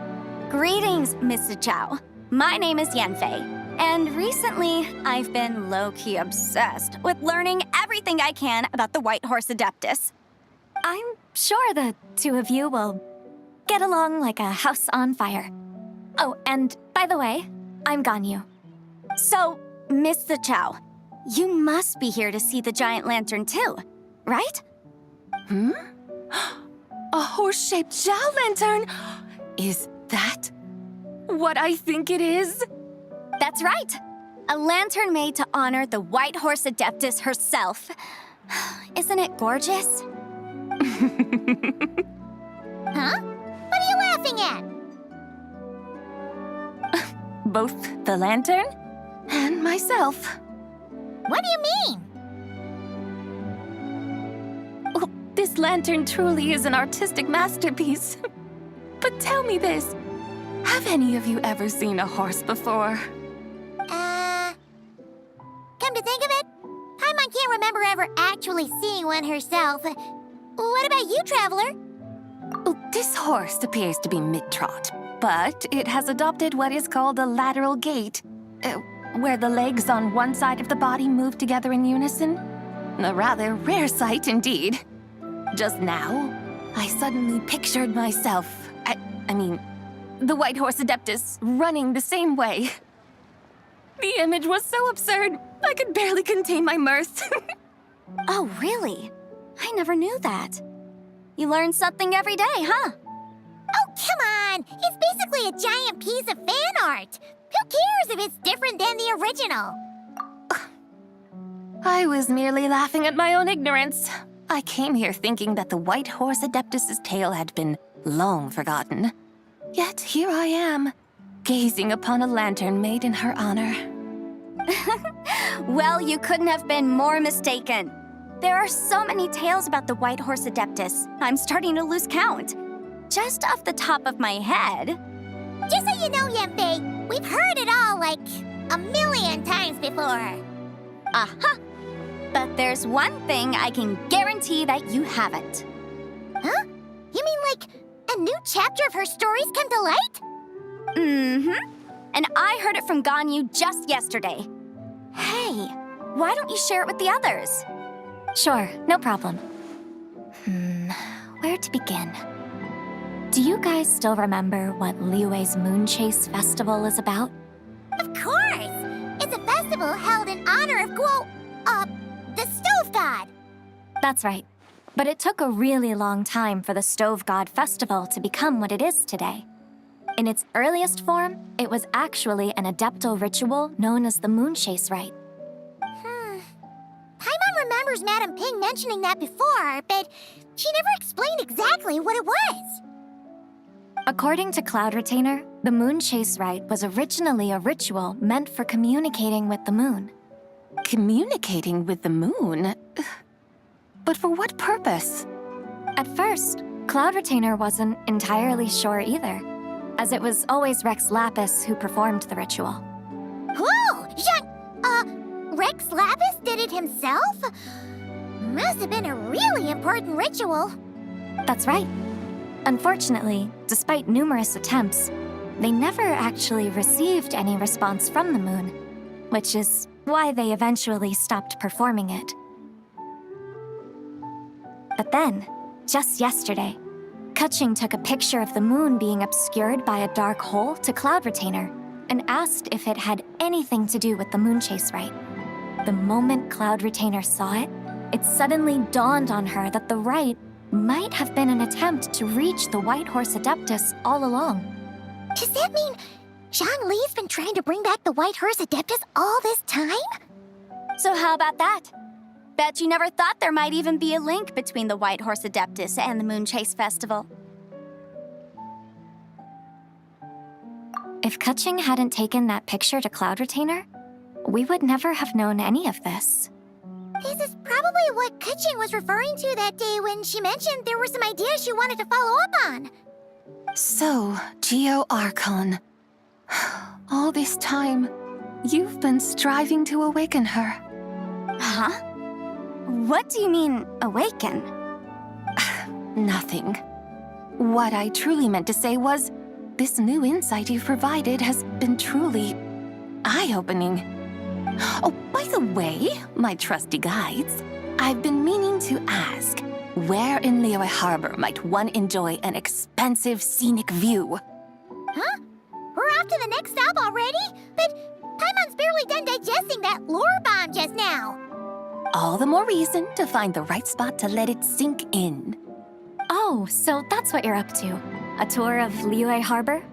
greetings, Miss Zichao. My name is Yanfei, and recently I've been low-key obsessed with learning everything I can about the White Horse Adeptus. I'm sure the two of you will get along like a house on fire. Oh, and by the way, I'm Ganyu. So, Miss Zichao, you must be here to see the giant lantern too, right? A horse-shaped Zhao lantern? Is that what I think it is? That's right. A lantern made to honor the White Horse Adeptus herself. Isn't it gorgeous? Huh? What are you laughing at? Both the lantern and myself. What do you mean? Oh, this lantern truly is an artistic masterpiece. But tell me this, have any of you ever seen a horse before? Come to think of it, Paimon can't remember ever actually seeing one herself. What about you, Traveler? Oh, this horse appears to be mid-trot, but it has adopted what is called a lateral gait, where the legs on one side of the body move together in unison. A rather rare sight indeed. Just now, I suddenly pictured myself, I mean, the White Horse Adeptus running the same way. The image was so absurd, I could barely contain my mirth. Oh, really? I never knew that. You learn something every day, huh? Oh, come on! It's basically a giant piece of fan art. Who cares if it's different than the original? I was merely laughing at my own ignorance. I came here thinking that the White Horse Adeptus's tale had been long forgotten. Yet here I am, gazing upon a lantern made in her honor. Well, you couldn't have been more mistaken. There are so many tales about the White Horse Adeptus, I'm starting to lose count. Just off the top of my head, Just so you know, Yanfei, we've heard it all like a million times before. aha! But there's one thing I can guarantee that you haven't. Huh? You mean like a new chapter of her stories come to light? Mm-hmm. And I heard it from Ganyu just yesterday. Hey, why don't you share it with the others? Sure, no problem. Where to begin? Do you guys still remember what Liyue's Moon Chase Festival is about? Of course! It's a festival held in honor of the Stove God. That's right. But it took a really long time for the Stove God Festival to become what it is today. In its earliest form, it was actually an adeptal ritual known as the Moon Chase Rite. Paimon remembers Madame Ping mentioning that before, but she never explained exactly what it was. According to Cloud Retainer, the Moon Chase Rite was originally a ritual meant for communicating with the moon. Communicating with the moon? But for what purpose? At first, Cloud Retainer wasn't entirely sure either, as it was always Rex Lapis who performed the ritual. Whoa! Rex Lapis did it himself? Must have been a really important ritual. That's right. Unfortunately, despite numerous attempts, they never actually received any response from the moon, which is why they eventually stopped performing it. But then, just yesterday, Keqing took a picture of the moon being obscured by a dark hole to Cloud Retainer and asked if it had anything to do with the Moon Chase Rite. The moment Cloud Retainer saw it, it suddenly dawned on her that the rite might have been an attempt to reach the White Horse Adeptus all along. Does that mean Zhang Li's been trying to bring back the White Horse Adeptus all this time? So how about that? Bet you never thought there might even be a link between the White Horse Adeptus and the Moon Chase Festival. If Keqing hadn't taken that picture to Cloud Retainer, we would never have known any of this. This is probably what Keqing was referring to that day when she mentioned there were some ideas she wanted to follow up on. So, Geo Archon. All this time, you've been striving to awaken her. Huh? What do you mean, awaken? Nothing. What I truly meant to say was, this new insight you've provided has been truly eye-opening. Oh, by the way, my trusty guides, I've been meaning to ask, where in Liyue Harbor might one enjoy an expensive scenic view? Huh? We're off to the next stop already? But Paimon's barely done digesting that lore bomb just now. All the more reason to find the right spot to let it sink in. Oh, so that's what you're up to. A tour of Liyue Harbor?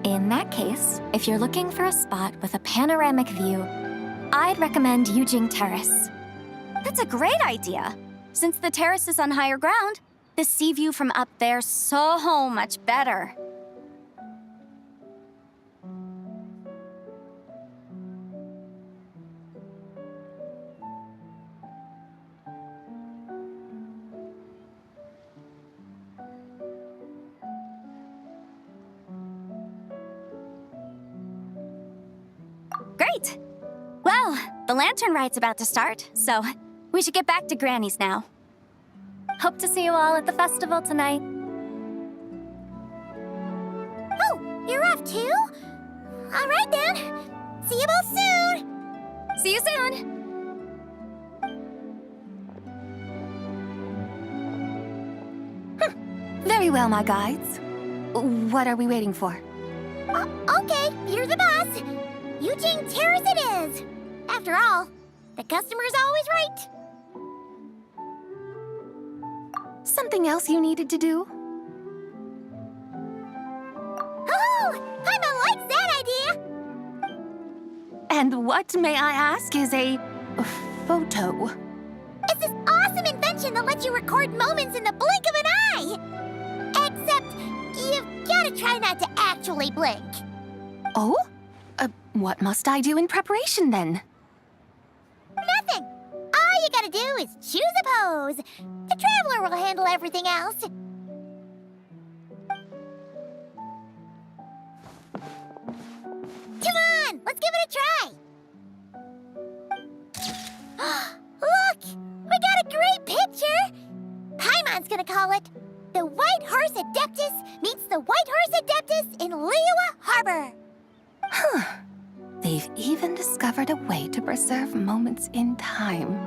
In that case, if you're looking for a spot with a panoramic view, I'd recommend Yujing Terrace. That's a great idea. Since the terrace is on higher ground, the sea view from up there's so much better. Great! Well, the lantern ride's about to start, so we should get back to Granny's now. Hope to see you all at the festival tonight. Oh, you're off too? All right then. See you both soon. See you soon! Very well, my guides. What are we waiting for? Okay, you're the boss. Yujing Terrace it is. After all, the customer's always right. Something else you needed to do? Oh, Paimon likes that idea. And what, may I ask, is a photo? It's this awesome invention that lets you record moments in the blink of an eye. Except, you've gotta try not to actually blink. Oh? What must I do in preparation then? Nothing. All you gotta do is choose a pose. The Traveler will handle everything else. Come on, let's give it a try. Look, we got a great picture. Paimon's gonna call it The White Horse Adeptus Meets the White Horse Adeptus in Liyue Harbor. They've even discovered a way to preserve moments in time.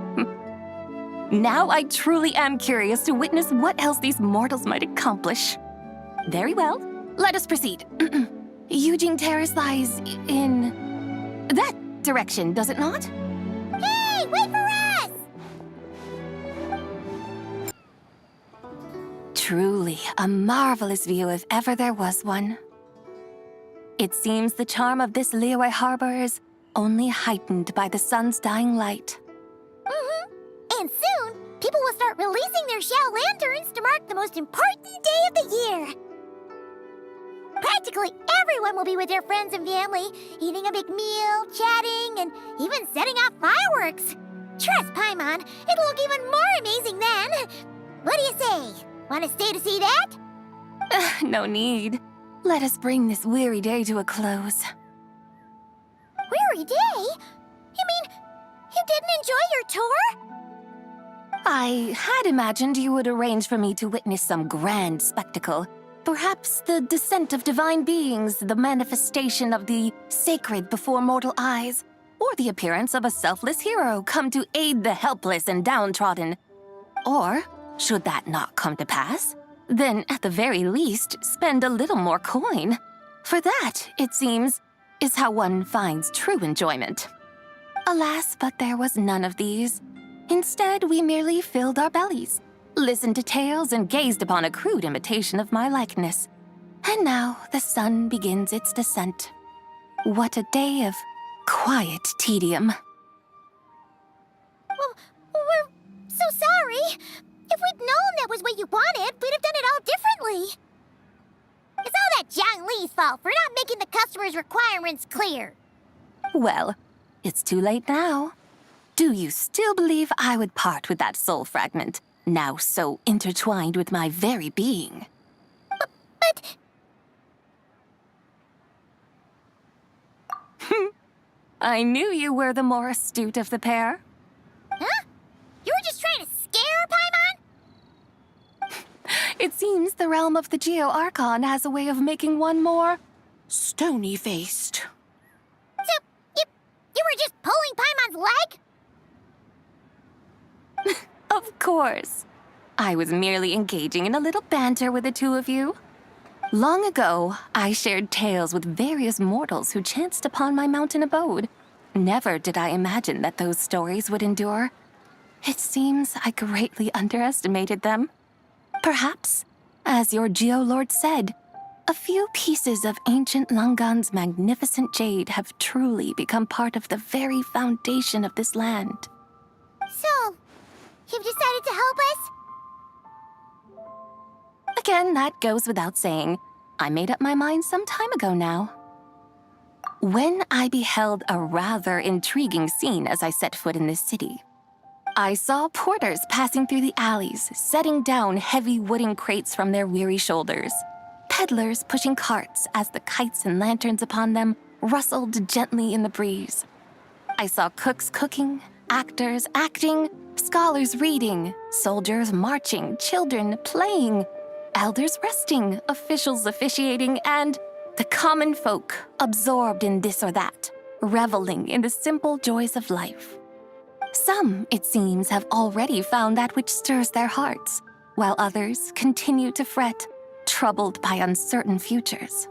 Now I truly am curious to witness what else these mortals might accomplish. Very well, let us proceed. Yujing Terrace lies in that direction, does it not? Hey, wait for us! Truly a marvelous view if ever there was one. It seems the charm of this Liyue Harbor is only heightened by the sun's dying light. And soon, people will start releasing their Xiao lanterns to mark the most important day of the year. Practically everyone will be with their friends and family, eating a big meal, chatting, and even setting off fireworks. Trust Paimon, it'll look even more amazing then. What do you say? Want to stay to see that? No need. Let us bring this weary day to a close. Weary day? You mean you didn't enjoy your tour? I had imagined you would arrange for me to witness some grand spectacle. Perhaps the descent of divine beings, the manifestation of the sacred before mortal eyes, or the appearance of a selfless hero come to aid the helpless and downtrodden. Or, should that not come to pass, then at the very least spend a little more coin. For that, it seems, is how one finds true enjoyment. Alas, but there was none of these. Instead, we merely filled our bellies, listened to tales, and gazed upon a crude imitation of my likeness. And now the sun begins its descent. What a day of quiet tedium. Well, we're so sorry. If we'd known that was what you wanted, we'd have done it all differently. It's all that Jiang Li's fault for not making the customer's requirements clear. Well, it's too late now. Do you still believe I would part with that soul fragment, now so intertwined with my very being? But... I knew you were the more astute of the pair. Huh? You were just trying to scare Paimon? It seems the realm of the Geo Archon has a way of making one more stony-faced. So, you were just pulling Paimon's leg? Of course. I was merely engaging in a little banter with the two of you. Long ago, I shared tales with various mortals who chanced upon my mountain abode. Never did I imagine that those stories would endure. It seems I greatly underestimated them. Perhaps, as your Geolord said, a few pieces of ancient Langan's magnificent jade have truly become part of the very foundation of this land. So, you've decided to help us? Again, that goes without saying. I made up my mind some time ago now. When I beheld a rather intriguing scene as I set foot in this city, I saw porters passing through the alleys, setting down heavy wooden crates from their weary shoulders. Peddlers pushing carts as the kites and lanterns upon them rustled gently in the breeze. I saw cooks cooking, actors acting, scholars reading, soldiers marching, children playing, elders resting, officials officiating, and the common folk absorbed in this or that, reveling in the simple joys of life. Some, it seems, have already found that which stirs their hearts, while others continue to fret, troubled by uncertain futures.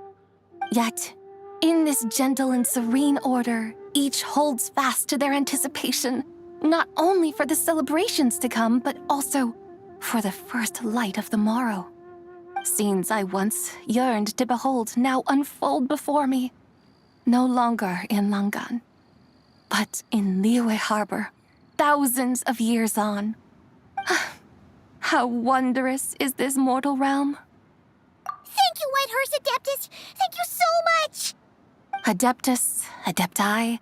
Yet, in this gentle and serene order, each holds fast to their anticipation, not only for the celebrations to come, but also for the first light of the morrow. Scenes I once yearned to behold now unfold before me, no longer in Langan, but in Liyue Harbor, thousands of years on. How wondrous is this mortal realm! Thank you, White Horse Adeptus! Thank you so much! Adeptus, Adepti,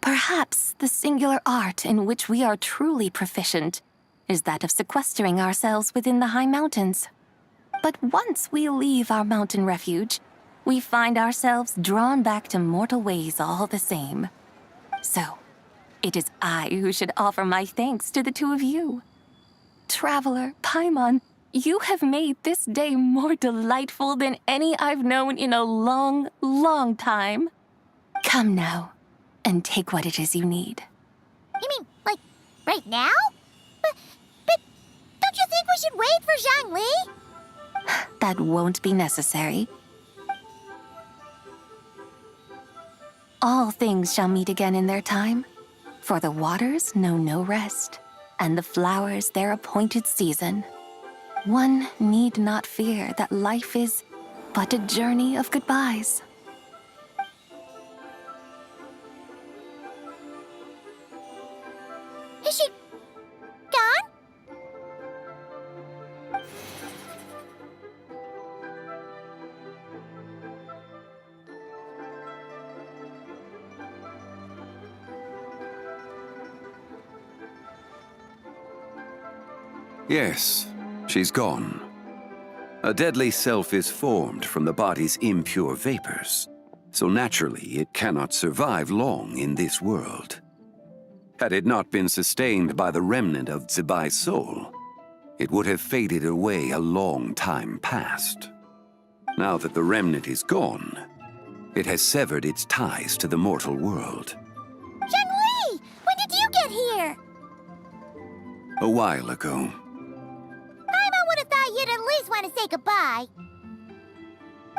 Perhaps the singular art in which we are truly proficient is that of sequestering ourselves within the high mountains. But once we leave our mountain refuge, we find ourselves drawn back to mortal ways all the same. So, it is I who should offer my thanks to the two of you. Traveler, Paimon, you have made this day more delightful than any I've known in a long, long time. Come now, and take what it is you need. You mean, like, right now? But don't you think we should wait for Zhangli? That won't be necessary. All things shall meet again in their time, for the waters know no rest, and the flowers their appointed season. One need not fear that life is but a journey of goodbyes. Is she gone? Yes, she's gone. A deadly self is formed from the body's impure vapors, so naturally it cannot survive long in this world. Had it not been sustained by the remnant of Zibai's soul, it would have faded away a long time past. Now that the remnant is gone, it has severed its ties to the mortal world. Zhangli! When did you get here? A while ago. Paimon would have thought you'd at least want to say goodbye.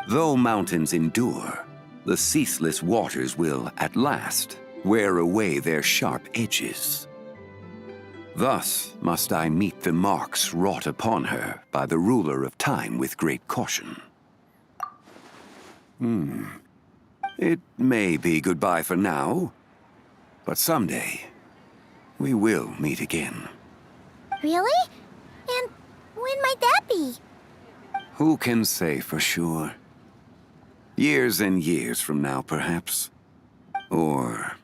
Though mountains endure, the ceaseless waters will, at last, wear away their sharp edges. Thus must I meet the marks wrought upon her by the ruler of time with great caution. It may be goodbye for now, but someday we will meet again. Really? And when might that be? Who can say for sure? Years and years from now, perhaps. Or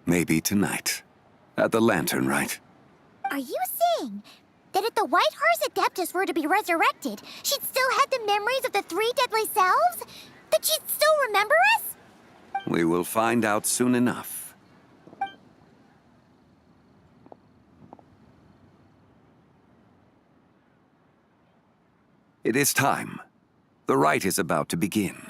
maybe tonight, at the Lantern Rite. Are you saying that if the White Horse Adeptus were to be resurrected, she'd still have the memories of the three deadly selves? That she'd still remember us? We will find out soon enough. It is time. The rite is about to begin.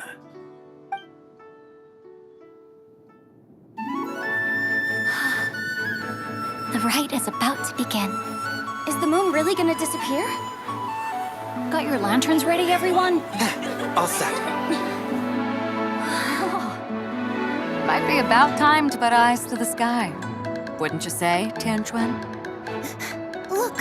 The rite is about to begin. Is the moon really gonna disappear? Got your lanterns ready, everyone? All set. Might be about time to put eyes to the sky. Wouldn't you say, Tianquan? Look!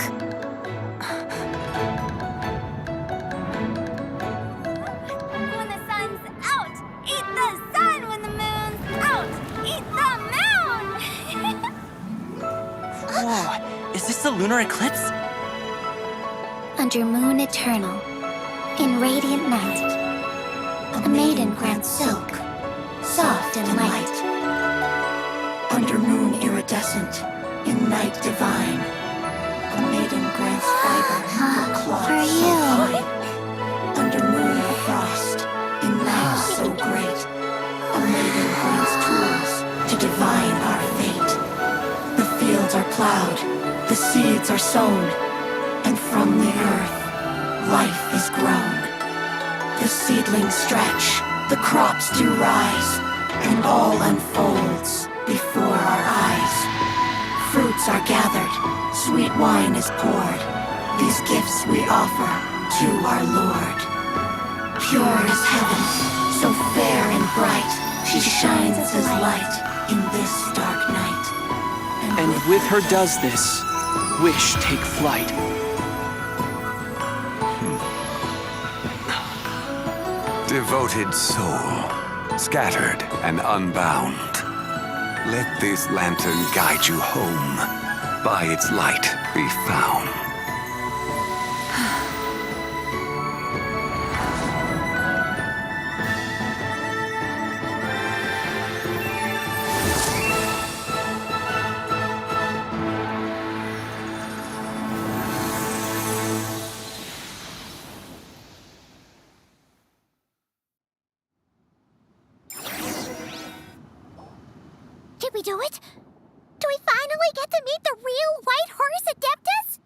When the sun's out, eat the sun. When the moon's out, eat the moon. Whoa, is this the lunar eclipse? Under moon eternal, in radiant night, a maiden grants silk, soft and light. Under moon iridescent, in night divine, a maiden grants fiber for cloth For so you. fine. Under moon of frost, in night so great, a maiden grants tools to divine our fate. The fields are plowed, the seeds are sown, and from the earth, life is grown. The seedlings stretch, the crops do rise, and all unfolds before our eyes. Fruits are gathered, sweet wine is poured. These gifts we offer to our Lord. Pure is heaven, so fair and bright, she shines as light in this dark night. And with her does this, wish take flight. Devoted soul, scattered and unbound. Let this lantern guide you home. By its light be found. Did we do it? Do we finally get to meet the real White Horse Adeptus?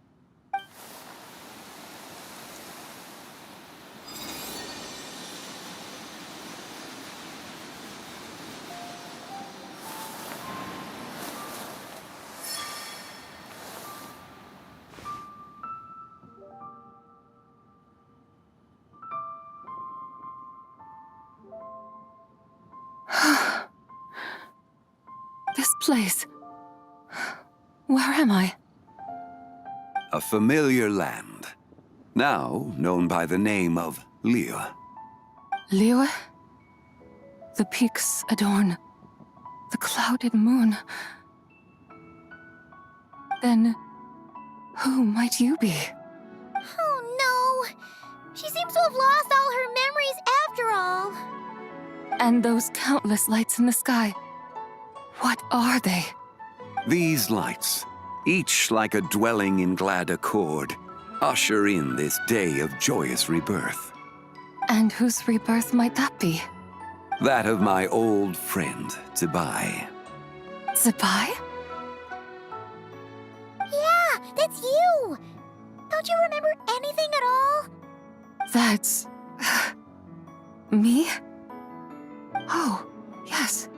This place. Where am I? A familiar land, now known by the name of Liyue. Liyue? The peaks adorn the clouded moon. Then, who might you be? Oh no! She seems to have lost all her memories after all. And those countless lights in the sky. What are they? These lights, each like a dwelling in glad accord, usher in this day of joyous rebirth. And whose rebirth might that be? That of my old friend, Zibai. Zibai? Yeah, that's you! Don't you remember anything at all? That's... me? Oh, yes.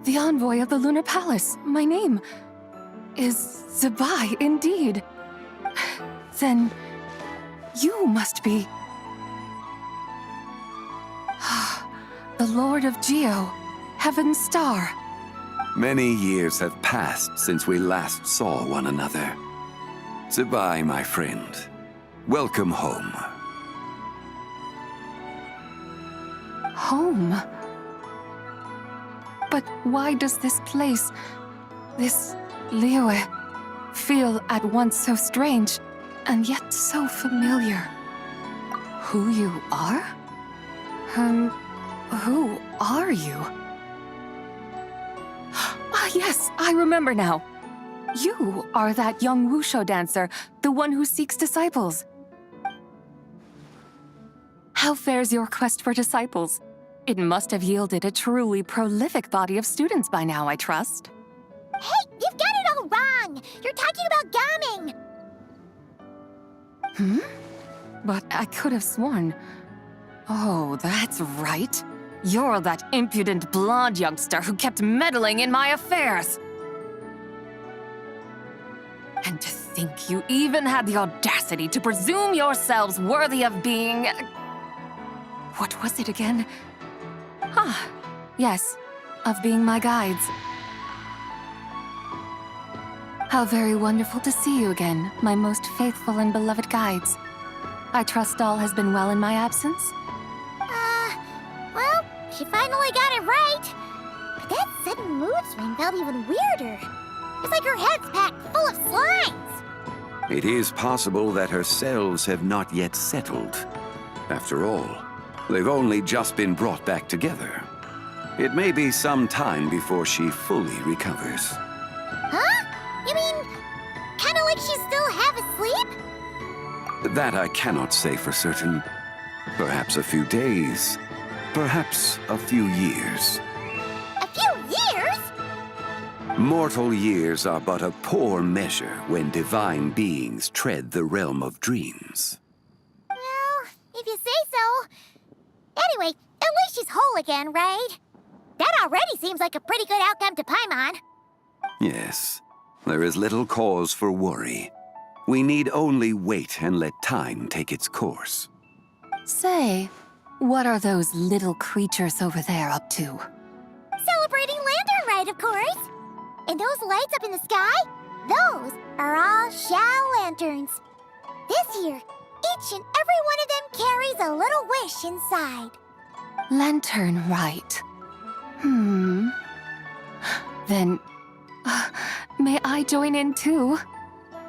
The envoy of the Lunar Palace. My name is Zibai, indeed. Then you must be... the Lord of Geo, Heaven's Star. Many years have passed since we last saw one another. Zibai, my friend. Welcome home. Home? But why does this place, this Liyue, feel at once so strange and yet so familiar? Who you are? Who are you? Ah, yes, I remember now. You are that young Wushu dancer, the one who seeks disciples. How fares your quest for disciples? It must have yielded a truly prolific body of students by now, I trust. Hey, you've got it all wrong! You're talking about Gaming! But I could have sworn... Oh, that's right. You're that impudent blonde youngster who kept meddling in my affairs. And to think you even had the audacity to presume yourselves worthy of being... What was it again? Ah, yes, of being my guides. How very wonderful to see you again, my most faithful and beloved guides. I trust all has been well in my absence? Well, she finally got it right. But that sudden mood swing felt even weirder. It's like her head's packed full of slimes. It is possible that her cells have not yet settled. After all, they've only just been brought back together. It may be some time before she fully recovers. Huh? You mean, kinda like she's still half asleep? That I cannot say for certain. Perhaps a few days. Perhaps a few years. A few years? Mortal years are but a poor measure when divine beings tread the realm of dreams. Well, if you say so. Anyway, at least she's whole again, right? That already seems like a pretty good outcome to Paimon. Yes, there is little cause for worry. We need only wait and let time take its course. Say, what are those little creatures over there up to? Celebrating Lantern Rite, of course. And those lights up in the sky? Those are all Xiao lanterns. This year, each and every one of them carries a little wish inside. Lantern Rite. Then, may I join in too?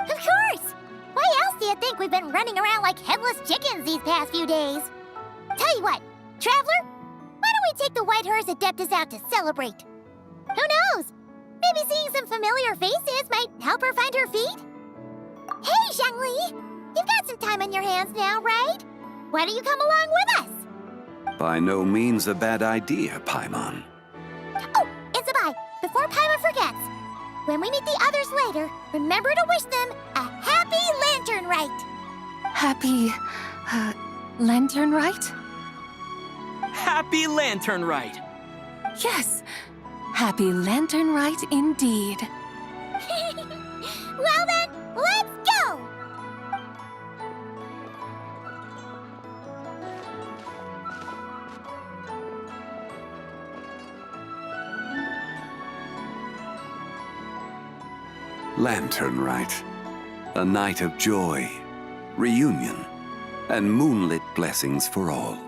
Of course! Why else do you think we've been running around like headless chickens these past few days? Tell you what, Traveler, why don't we take the White Horse Adeptus out to celebrate? Who knows? Maybe seeing some familiar faces might help her find her feet? Hey, Zhangli! You've got some time on your hands now, right? Why don't you come along with us? By no means a bad idea, Paimon. Oh, and Zibai, before before Paimon forgets. When we meet the others later, remember to wish them a happy lantern rite. Happy, lantern rite? Happy Lantern Rite! Yes, happy lantern rite indeed. Well then, let's go! Lantern Rite. A night of joy, reunion, and moonlit blessings for all.